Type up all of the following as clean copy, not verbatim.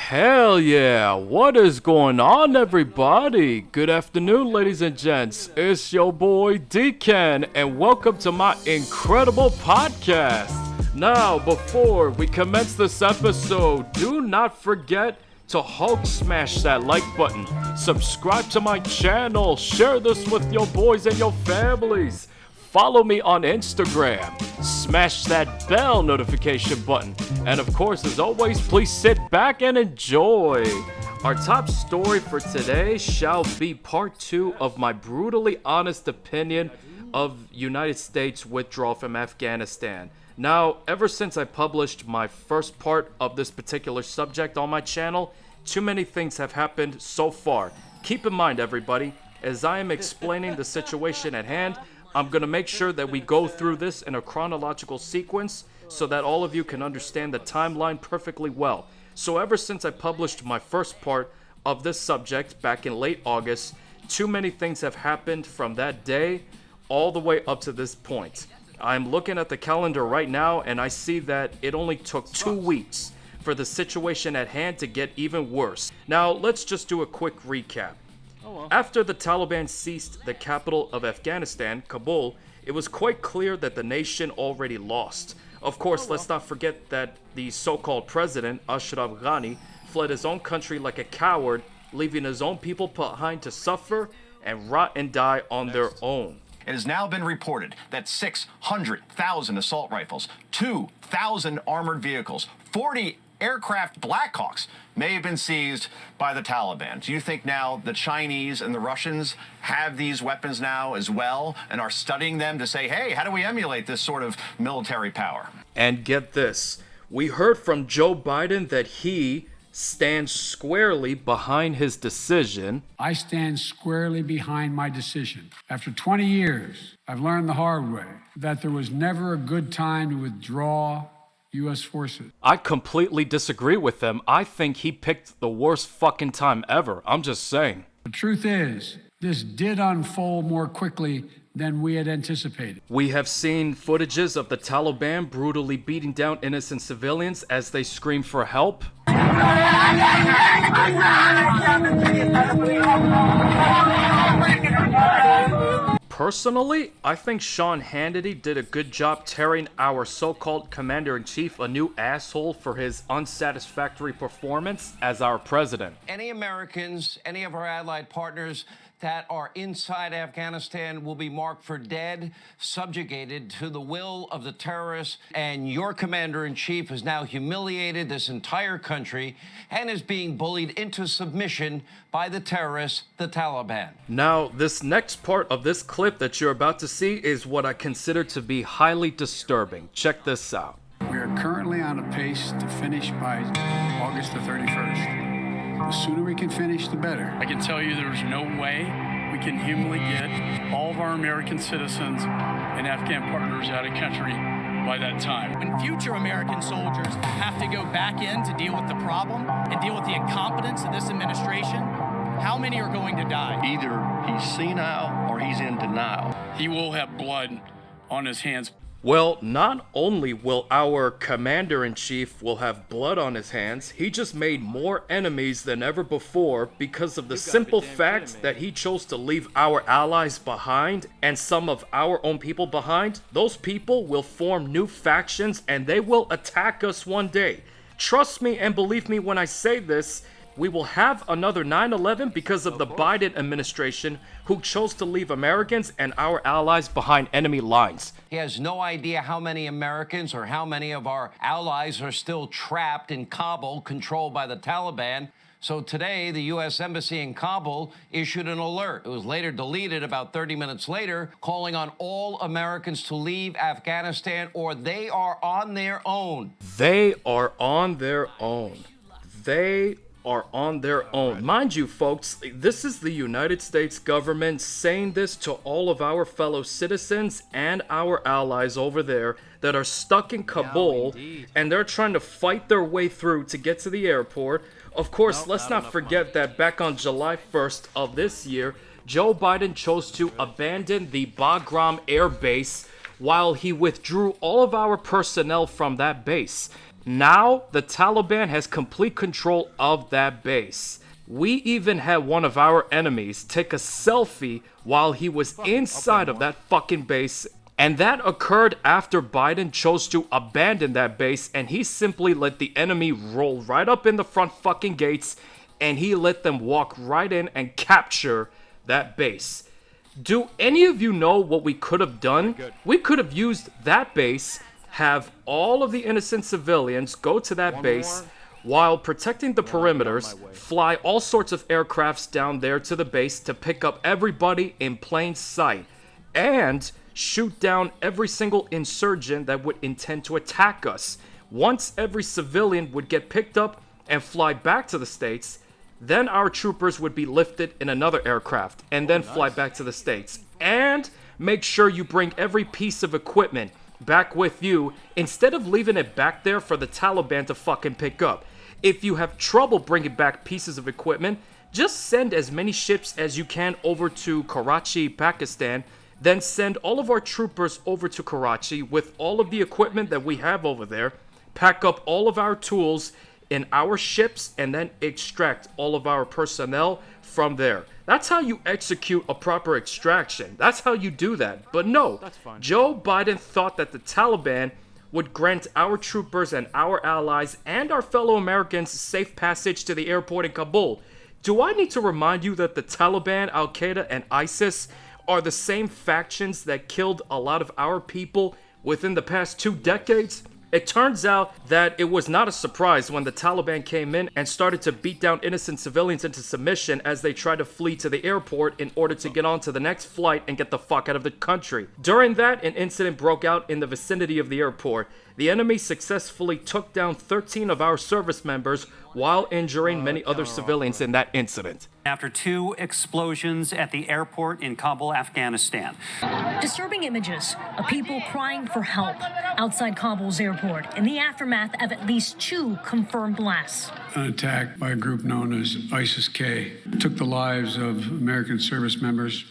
Hell yeah, what is going on everybody? Good afternoon ladies and gents, it's your boy DKEN and welcome to my incredible podcast. Now before we commence this episode, do not forget to Hulk smash that like button, subscribe to my channel, share this with your boys and your families. Follow me on Instagram, smash that bell notification button, and of course, as always, please sit back and enjoy. Our top story for today shall be part 2 of my brutally honest opinion of United States withdrawal from Afghanistan. Now, ever since I published my first part of this particular subject on my channel, too many things have happened so far. Keep in mind, everybody, as I am explaining the situation at hand, I'm going to make sure that we go through this in a chronological sequence so that all of you can understand the timeline perfectly well. So ever since I published my first part of this subject back in late August, too many things have happened from that day all the way up to this point. I'm looking at the calendar right now and I see that it only took 2 weeks for the situation at hand to get even worse. Now let's just do a quick recap. After the Taliban seized the capital of Afghanistan, Kabul, it was quite clear that the nation already lost. Of course, let's not forget that the so-called president, Ashraf Ghani, fled his own country like a coward, leaving his own people behind to suffer and rot and die on their own. It has now been reported that 600,000 assault rifles, 2,000 armored vehicles, 40 aircraft Blackhawks may have been seized by the Taliban. Do you think now the Chinese and the Russians have these weapons now as well and are studying them to say, hey, how do we emulate this sort of military power? And get this, we heard from Joe Biden that he stands squarely behind his decision. I stand squarely behind my decision. After 20 years, I've learned the hard way that there was never a good time to withdraw U.S. forces. I completely disagree with him. I think he picked the worst fucking time ever. I'm just saying. The truth is, this did unfold more quickly than we had anticipated. We have seen footages of the Taliban brutally beating down innocent civilians as they scream for help. Personally, I think Sean Hannity did a good job tearing our so-called commander-in-chief a new asshole for his unsatisfactory performance as our president. Any Americans, any of our allied partners that are inside Afghanistan will be marked for dead, subjugated to the will of the terrorists, and your commander-in-chief has now humiliated this entire country and is being bullied into submission by the terrorists, the Taliban. Now, this next part of this clip that you're about to see is what I consider to be highly disturbing. Check this out. We are currently on a pace to finish by August the 31st. The sooner we can finish, the better. I can tell you there's no way we can humanly get all of our American citizens and Afghan partners out of country by that time. When future American soldiers have to go back in to deal with the problem and deal with the incompetence of this administration, how many are going to die? Either he's senile or he's in denial. He will have blood on his hands. Well, not only will our commander-in-chief will have blood on his hands, he just made more enemies than ever before because of the simple fact that he chose to leave our allies behind and some of our own people behind. Those people will form new factions and they will attack us one day. Trust me and believe me when I say this, we will have another 9/11 because of the Biden administration who chose to leave Americans and our allies behind enemy lines. He has no idea how many Americans or how many of our allies are still trapped in Kabul, controlled by the Taliban. So today, the U.S. Embassy in Kabul issued an alert. It was later deleted about 30 minutes later, calling on all Americans to leave Afghanistan or they are on their own. They are on their own. They are on their own. Mind you, folks, this is the United States government saying this to all of our fellow citizens and our allies over there that are stuck in Kabul, and they're trying to fight their way through to get to the airport. Of course, let's not forget that back on July 1st of this year, Joe Biden chose to abandon the Bagram Air Base while he withdrew all of our personnel from that base. Now, the Taliban has complete control of that base. We even had one of our enemies take a selfie while he was inside of that fucking base. And that occurred after Biden chose to abandon that base, and he simply let the enemy roll right up in the front fucking gates, and he let them walk right in and capture that base. Do any of you know what we could have done? We could have used that base, have all of the innocent civilians go to that base while protecting the perimeters, fly all sorts of aircrafts down there to the base to pick up everybody in plain sight, and shoot down every single insurgent that would intend to attack us. Once every civilian would get picked up and fly back to the States, then our troopers would be lifted in another aircraft and then fly back to the States. And make sure you bring every piece of equipment back with you instead of leaving it back there for the Taliban to fucking pick up. If you have trouble bringing back pieces of equipment, just send as many ships as you can over to Karachi, Pakistan. Then send all of our troopers over to Karachi with all of the equipment that we have over there, pack up all of our tools in our ships, and then extract all of our personnel from there. That's how you execute a proper extraction. That's how you do that. But no, Joe Biden thought that the Taliban would grant our troopers and our allies and our fellow Americans safe passage to the airport in Kabul. Do I need to remind you that the Taliban, Al-Qaeda, and ISIS are the same factions that killed a lot of our people within the past 2 decades? It turns out that it was not a surprise when the Taliban came in and started to beat down innocent civilians into submission as they tried to flee to the airport in order to get on to the next flight and get the fuck out of the country. During that, an incident broke out in the vicinity of the airport. The enemy successfully took down 13 of our service members while injuring many other civilians in that incident. After 2 explosions at the airport in Kabul, Afghanistan. Disturbing images of people crying for help outside Kabul's airport in the aftermath of at least 2 confirmed blasts. An attack by a group known as ISIS-K took the lives of American service members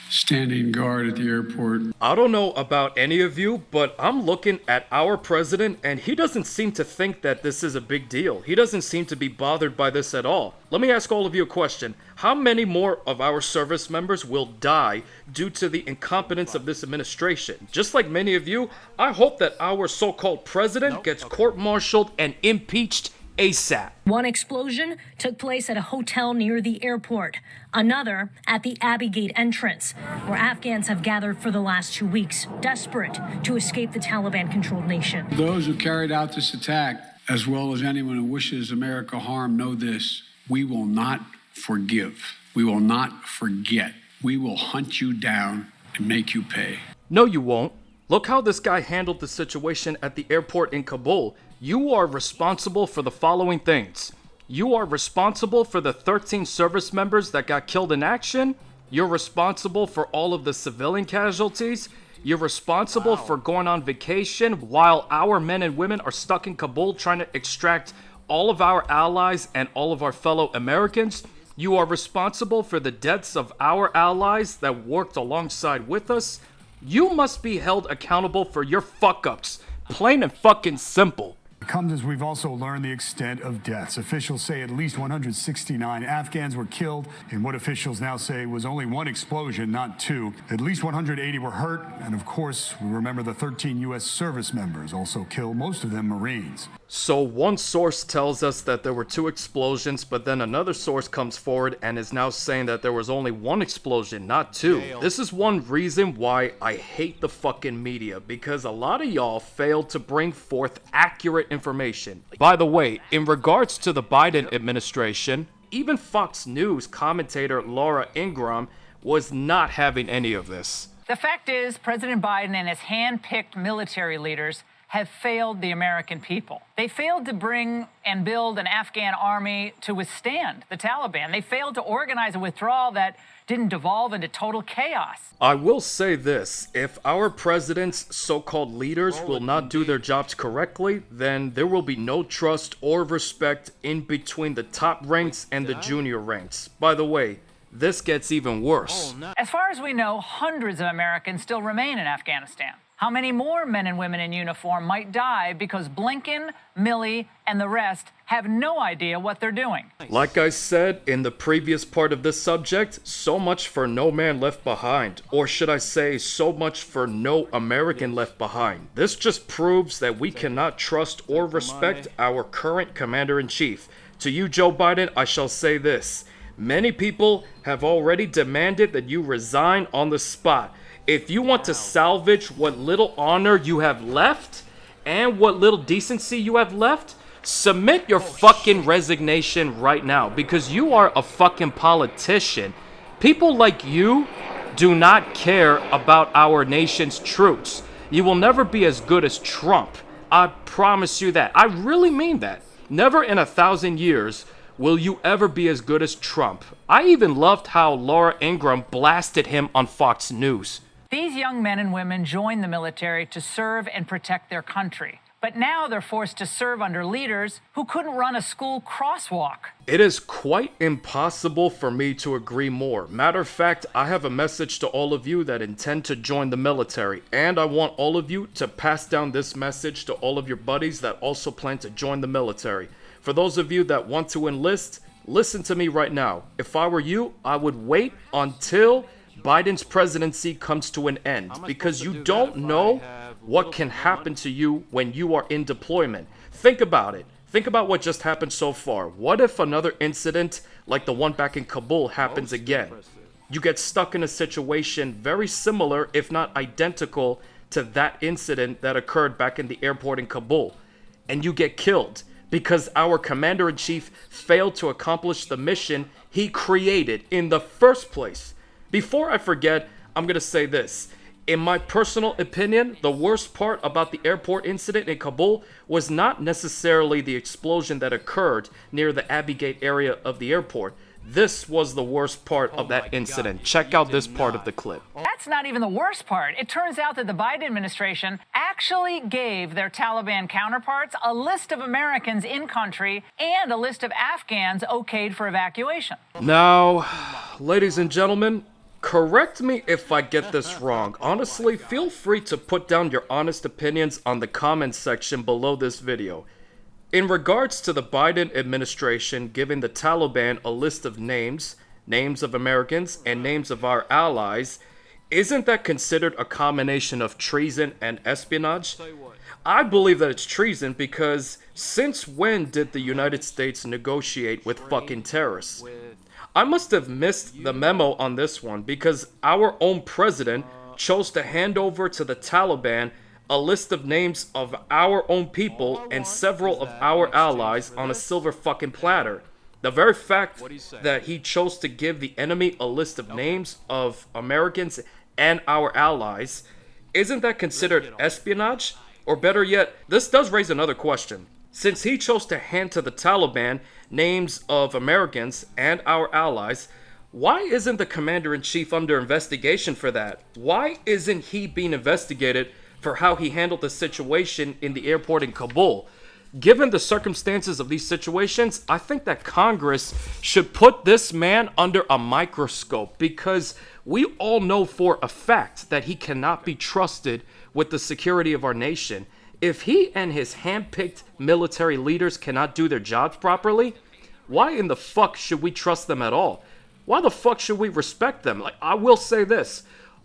standing guard at the airport. I don't know about any of you, but I'm looking at our president and he doesn't seem to think that this is a big deal. He doesn't seem to be bothered by this at all. Let me ask all of you a question. How many more of our service members will die due to the incompetence of this administration? Just like many of you, I hope that our so-called president gets court-martialed and impeached ASAP. One explosion took place at a hotel near the airport. Another at the Abbey Gate entrance, where Afghans have gathered for the last 2 weeks, desperate to escape the Taliban-controlled nation. Those who carried out this attack, as well as anyone who wishes America harm, know this: we will not forgive. We will not forget. We will hunt you down and make you pay. No, you won't. Look how this guy handled the situation at the airport in Kabul. You are responsible for the following things. You are responsible for the 13 service members that got killed in action. You're responsible for all of the civilian casualties. You're responsible for going on vacation while our men and women are stuck in Kabul trying to extract all of our allies and all of our fellow Americans. You are responsible for the deaths of our allies that worked alongside with us. You must be held accountable for your fuck-ups. Plain and fucking simple. It comes as we've also learned the extent of deaths. Officials say at least 169 Afghans were killed in what officials now say was only 1 explosion, not 2. At least 180 were hurt, and of course, we remember the 13 U.S. service members also killed, most of them Marines. So one source tells us that there were 2 explosions, but then another source comes forward and is now saying that there was only 1 explosion, not 2. This is one reason why I hate the fucking media, because a lot of y'all failed to bring forth accurate information. By the way, in regards to the Biden administration, even Fox News commentator Laura Ingraham was not having any of this. The fact is, President Biden and his hand-picked military leaders have failed the American people. They failed to bring and build an Afghan army to withstand the Taliban. They failed to organize a withdrawal that didn't devolve into total chaos. I will say this, if our president's so-called leaders will not do their jobs correctly, then there will be no trust or respect in between the top ranks and the junior ranks. By the way, this gets even worse. As far as we know, hundreds of Americans still remain in Afghanistan. How many more men and women in uniform might die because Blinken, Milley, and the rest have no idea what they're doing? Like I said in the previous part of this subject, so much for no man left behind. Or should I say, so much for no American left behind. This just proves that we cannot trust or respect our current commander-in-chief. To you, Joe Biden, I shall say this. Many people have already demanded that you resign on the spot. If you want to salvage what little honor you have left and what little decency you have left, submit your fucking resignation right now, because you are a fucking politician. People like you do not care about our nation's troops. You will never be as good as Trump. I promise you that. I really mean that. Never in 1,000 years will you ever be as good as Trump. I even loved how Laura Ingraham blasted him on Fox News. These young men and women joined the military to serve and protect their country. But now they're forced to serve under leaders who couldn't run a school crosswalk. It is quite impossible for me to agree more. Matter of fact, I have a message to all of you that intend to join the military, and I want all of you to pass down this message to all of your buddies that also plan to join the military. For those of you that want to enlist, listen to me right now. If I were you, I would wait until Biden's presidency comes to an end, because you don't know what can happen to you when you are in deployment. Think about it. Think about what just happened so far. What if another incident like the one back in Kabul happens again? You get stuck in a situation very similar, if not identical, to that incident that occurred back in the airport in Kabul, and you get killed because our commander-in-chief failed to accomplish the mission he created in the first place. Before I forget, I'm going to say this. In my personal opinion, the worst part about the airport incident in Kabul was not necessarily the explosion that occurred near the Abbey Gate area of the airport. This was the worst part of that incident. Check out this part of the clip. That's not even the worst part. It turns out that the Biden administration actually gave their Taliban counterparts a list of Americans in country and a list of Afghans okayed for evacuation. Now, ladies and gentlemen, correct me if I get this wrong. Honestly, feel free to put down your honest opinions on the comments section below this video. In regards to the Biden administration giving the Taliban a list of names of Americans, and names of our allies, isn't that considered a combination of treason and espionage? I believe that it's treason because since when did the United States negotiate with fucking terrorists? I must have missed the memo on this one, because our own president chose to hand over to the Taliban a list of names of our own people and several of our allies on a silver fucking platter. The very fact that he chose to give the enemy a list of names of Americans and our allies, isn't that considered espionage? Or better yet, this does raise another question. Since he chose to hand to the Taliban names of Americans and our allies, why isn't the commander-in-chief under investigation for that? Why isn't he being investigated for how he handled the situation in the airport in Kabul? Given the circumstances of these situations, I think that Congress should put this man under a microscope, because we all know for a fact that he cannot be trusted with the security of our nation. If he and his hand-picked military leaders cannot do their jobs properly, why in the fuck should we trust them at all? Why the fuck should we respect them? Like, I will say this.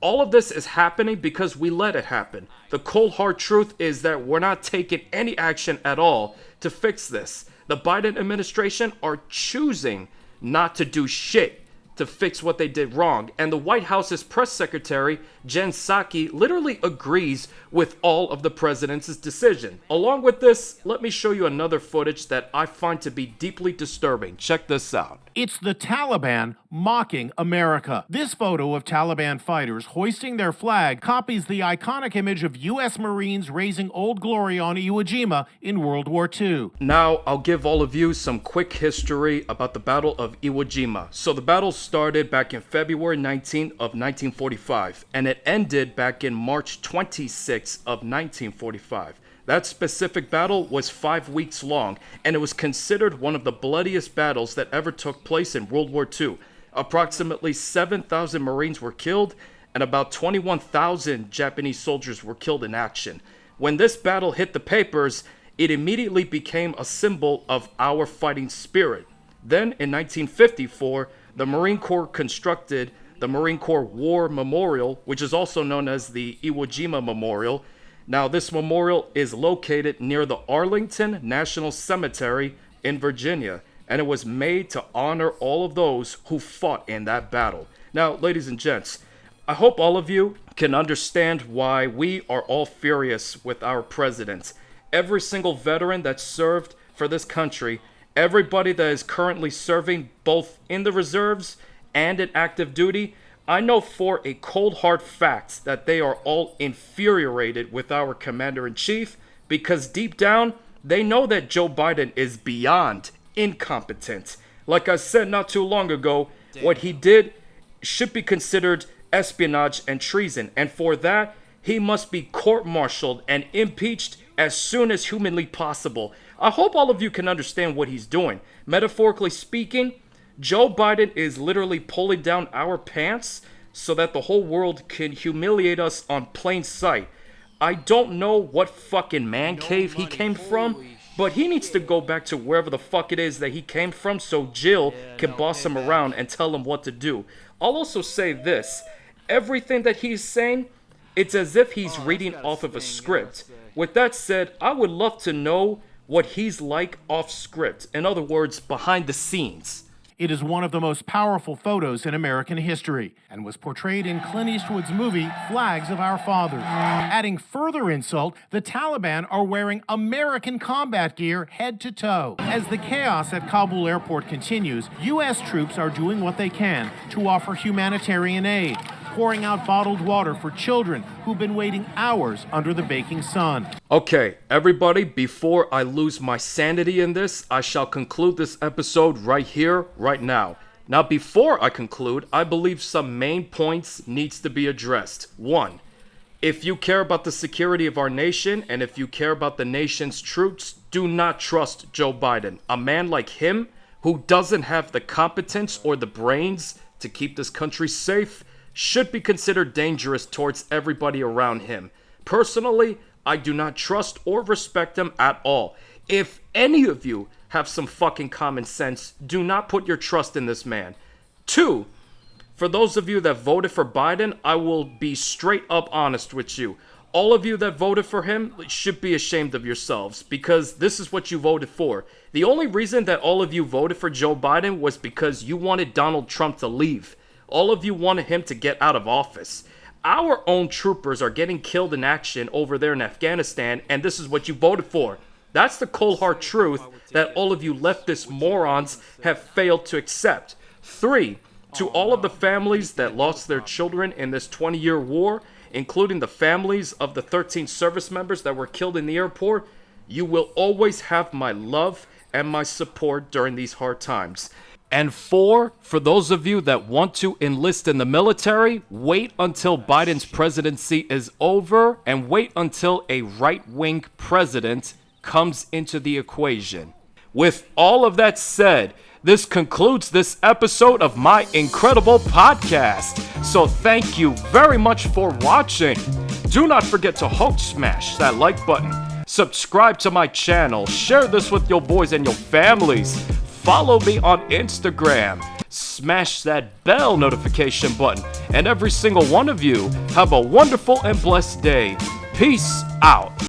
All of this is happening because we let it happen. The cold hard truth is that we're not taking any action at all to fix this. The Biden administration are choosing not to do shit to fix what they did wrong. And the White House's press secretary, Jen Psaki, literally agrees with all of the president's decision. Along with this, let me show you another footage that I find to be deeply disturbing. Check this out. It's the Taliban mocking America. This photo of Taliban fighters hoisting their flag copies the iconic image of U.S. Marines raising Old Glory on Iwo Jima in World War II. Now, I'll give all of you some quick history about the Battle of Iwo Jima. So the battle started back in February 19th of 1945, and it ended back in March 26th of 1945. That specific battle was 5 weeks long, and it was considered one of the bloodiest battles that ever took place in World War II. Approximately 7,000 Marines were killed, and and about 21,000 Japanese soldiers were killed in action. When this battle hit the papers, it immediately became a symbol of our fighting spirit. Then, in 1954, the Marine Corps constructed the Marine Corps War Memorial, which is also known as the Iwo Jima Memorial. Now, this memorial is located near the Arlington National Cemetery in Virginia, and it was made to honor all of those who fought in that battle. Now, ladies and gents, I hope all of you can understand why we are all furious with our president. Every single veteran that served for this country, everybody that is currently serving both in the reserves and in active duty, I know for a cold hard fact that they are all infuriated with our commander-in-chief because deep down, they know that Joe Biden is beyond incompetent. Like I said not too long ago, what he did should be considered espionage and treason, and for that, he must be court-martialed and impeached as soon as humanly possible. I hope all of you can understand what he's doing. Metaphorically speaking, Joe Biden is literally pulling down our pants so that the whole world can humiliate us on plain sight. I don't know what fucking man cave he came from, but he needs to go back to wherever the fuck it is that he came from so Jill can boss him around and tell him what to do. I'll also say this. Everything that he's saying, it's as if he's reading off of a script. With that said, I would love to know what he's like off script. In other words, behind the scenes. It is one of the most powerful photos in American history and was portrayed in Clint Eastwood's movie Flags of Our Fathers. Adding further insult, the Taliban are wearing American combat gear head to toe. As the chaos at Kabul airport continues, U.S. troops are doing what they can to offer humanitarian aid, pouring out bottled water for children who've been waiting hours under the baking sun. Okay, everybody, before I lose my sanity in this, I shall conclude this episode right here, right now. Now, before I conclude, I believe some main points needs to be addressed. 1. If you care about the security of our nation, and if you care about the nation's troops, do not trust Joe Biden. A man like him, who doesn't have the competence or the brains to keep this country safe, should be considered dangerous towards everybody around him. Personally, I do not trust or respect him at all. If any of you have some fucking common sense, do not put your trust in this man. 2, for those of you that voted for Biden, I will be straight up honest with you. All of you that voted for him should be ashamed of yourselves because this is what you voted for. The only reason that all of you voted for Joe Biden was because you wanted Donald Trump to leave. All of you wanted him to get out of office. Our own troopers are getting killed in action over there in Afghanistan, and this is what you voted for. That's the cold hard truth that all of you leftist morons have failed to accept. 3, to all of the families that lost their children in this 20-year war, including the families of the 13 service members that were killed in the airport, you will always have my love and my support during these hard times. And 4, for those of you that want to enlist in the military, wait until Biden's presidency is over and wait until a right-wing president comes into the equation. With all of that said, this concludes this episode of my incredible podcast. So thank you very much for watching. Do not forget to smash that like button, subscribe to my channel, share this with your boys and your families. Follow me on Instagram, smash that bell notification button, and every single one of you have a wonderful and blessed day. Peace out.